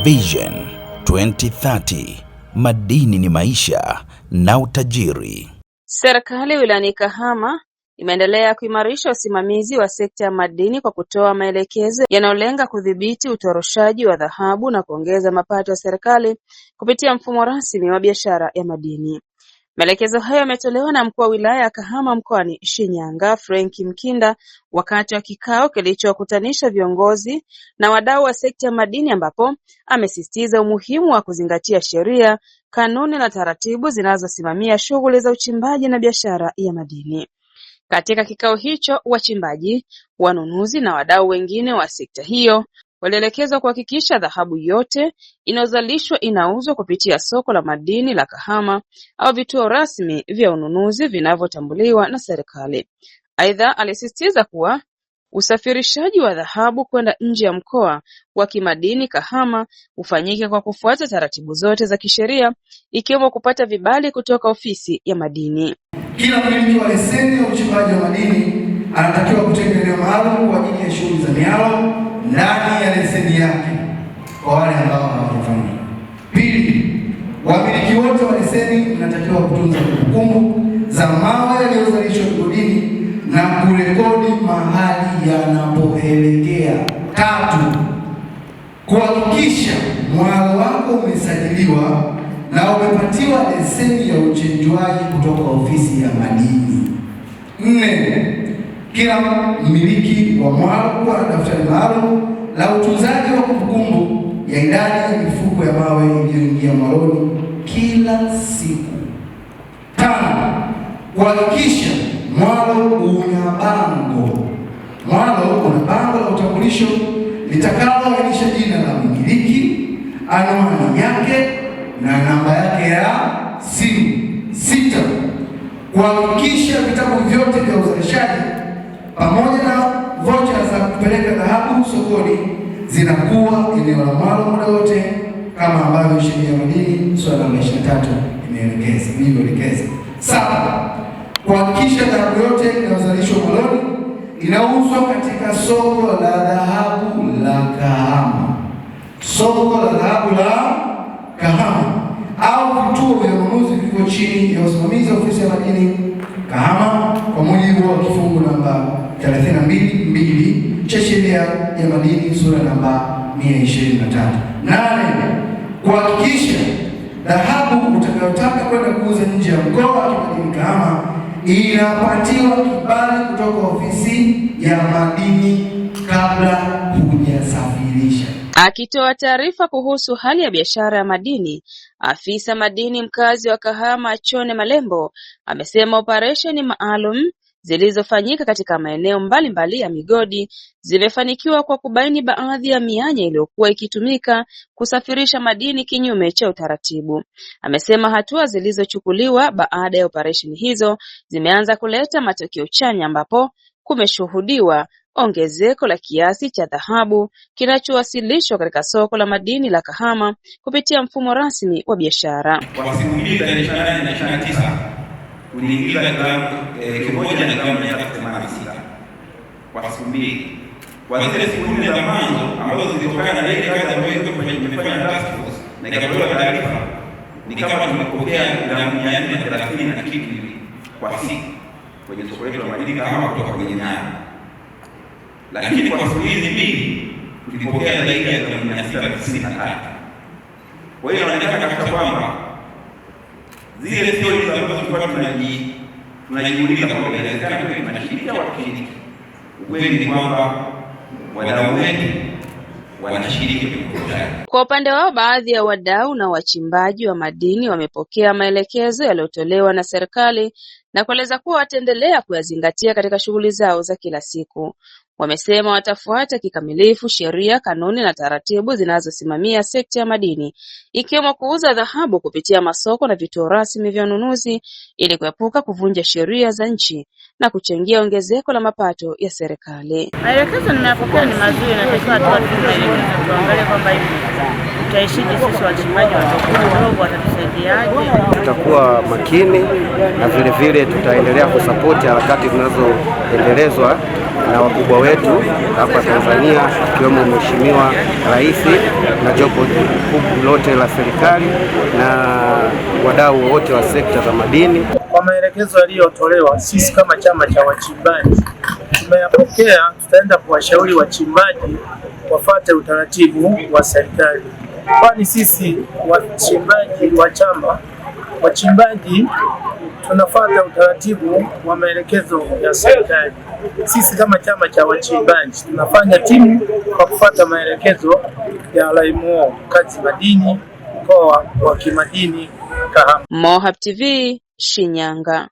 Vision 2030, madini ni maisha na utajiri. Serikali wilayani Kahama imeendelea kuimarisha usimamizi wa sekta ya madini kwa kutoa maelekezo yanayolenga kudhibiti utoroshaji wa dhahabu na kuongeza mapato ya serikali kupitia mfumo rasmi wa biashara ya madini. Maelekezo hayo yametolewa na mkuu wa wilaya ya Kahama mkoani Shinyanga, Frank Mkinda, wakati wa kikao kilichowakutanisha viongozi na wadau wa sekta ya madini, ambapo amesisitiza umuhimu wa kuzingatia sheria, kanuni na taratibu zinazosimamia shughuli za uchimbaji na biashara ya madini. Katika kikao hicho, wachimbaji, wanunuzi na wadau wengine wa sekta hiyo walielekezwa kuhakikisha dhahabu yote inayozalishwa inauzwa kupitia soko la madini la Kahama au vituo rasmi vya ununuzi vinavyotambuliwa na serikali. Aidha, alisisitiza kuwa usafirishaji wa dhahabu kwenda nje ya mkoa wa kimadini Kahama ufanyike kwa kufuata taratibu zote za kisheria, ikiwemo kupata vibali kutoka ofisi ya madini. Kila mmiliki wa leseni ya uchimbaji wa madini anatakiwa kutenga eneo maalum kwa ajili ya shughuli za mialo ndani ya leseni yake kwa wale ambao hawajafanya. Pili, wamiliki wote wa leseni wanatakiwa kutunza kumbukumbu za mawe yaliyozalishwa migodini na kurekodi mahali yanapoelekea. Tatu, kuhakikisha mwalo wako umesajiliwa na umepatiwa leseni ya uchenjuaji kutoka ofisi ya madini. Nne, kila mmiliki wa mwalo kuwa na daftari maalum la utunzaji wa kumbukumbu ya idadi ya mifuko ya mawe iliyoingia mwaloni kila siku. Tano, kuhakikisha mwalo una bango. Mwalo una bango la utambulisho litakaloainisha jina la mmiliki, anwani yake na namba yake ya simu. Sita, kuhakikisha vitabu vyote vya uzalishaji pamoja na vocha za kupeleka dhahabu sokoni zinakuwa eneo la mwalo muda wote, kama ambavyo sheria ya madini sura namba 23 imeelekeza. Saba, kuhakikisha dhahabu yote inayozalishwa mwaloni inauzwa katika soko la dhahabu la Kahama, soko la dhahabu la Kahama au vituo vya ununuzi viko chini ya usimamizi wa ofisi ya madini Kahama kwa mujibu wa kifungu namba 32(2) cha sheria ya madini sura namba 123. Nane, kuhakikisha dhahabu utakayotaka kwenda kuuza nje ya mkoa wa kimadini Kahama inapatiwa kibali kutoka ofisi ya madini kabla hujasafirisha. Akitoa taarifa kuhusu hali ya biashara ya madini, afisa madini mkazi wa Kahama Chone Malembo amesema operesheni maalum zilizofanyika katika maeneo mbalimbali ya migodi zimefanikiwa kwa kubaini baadhi ya mianya iliyokuwa ikitumika kusafirisha madini kinyume cha utaratibu. Amesema hatua zilizochukuliwa baada ya operesheni hizo zimeanza kuleta matokeo chanya, ambapo kumeshuhudiwa ongezeko la kiasi cha dhahabu kinachowasilishwa katika soko la madini la Kahama kupitia mfumo rasmi wa biashara. Kwa siku mbili za 28 na 29 tuliingiza gramu 1,386 kwa siku mbili. Kwa zile siku nne za mwanzo ambazo zilitokana na ile kazi ambayo imefanya task force na ikatolewa taarifa, ni kama tumepokea gramu 430 na kitu hivi kwa siku kwenye soko letu la madini Kahama kutoka kwenye Nyayo. Lakini kwa siku hizi mbili tulipokea zaidi ya gramu 693. Kwa hiyo inaonekana kabisa kwamba zile theories ambazo tulikuwa tunajiuliza kwamba inawezekana tunashiriki au hatushiriki, ukweli ni kwamba wadau wetu wanashiriki kwenye. Kwa upande wao, baadhi ya wadau na wachimbaji wa madini wamepokea maelekezo yaliyotolewa na serikali na kueleza kuwa wataendelea kuyazingatia katika shughuli zao za kila siku. Wamesema watafuata kikamilifu sheria, kanuni na taratibu zinazosimamia sekta ya madini, ikiwemo kuuza dhahabu kupitia masoko na vituo rasmi vya ununuzi ili kuepuka kuvunja sheria za nchi na kuchangia ongezeko la mapato ya serikali. Maelekezo ninayopokea ni mazuri, na takiwa tuangalie kwamba tutaishije sisi wachimbaji wadogo, watatusaidiaje. Tutakuwa makini na vile vile tutaendelea kusapoti harakati zinazoendelezwa na wakubwa wetu hapa Tanzania, akiwemo Mheshimiwa Rais na jopo lote la serikali na wadau wote wa sekta za madini. Kwa maelekezo yaliyotolewa, sisi kama chama cha wachimbaji tumeyapokea. Tutaenda kuwashauri wachimbaji wafuate utaratibu wa serikali, kwani sisi wachimbaji wa chama wachimbaji tunafuata utaratibu wa maelekezo ya serikali. Sisi kama chama cha wachimbaji tunafanya timu kwa kufuata maelekezo ya LMO kazi madini mkoa wa kimadini Kahama. Mohab TV Shinyanga.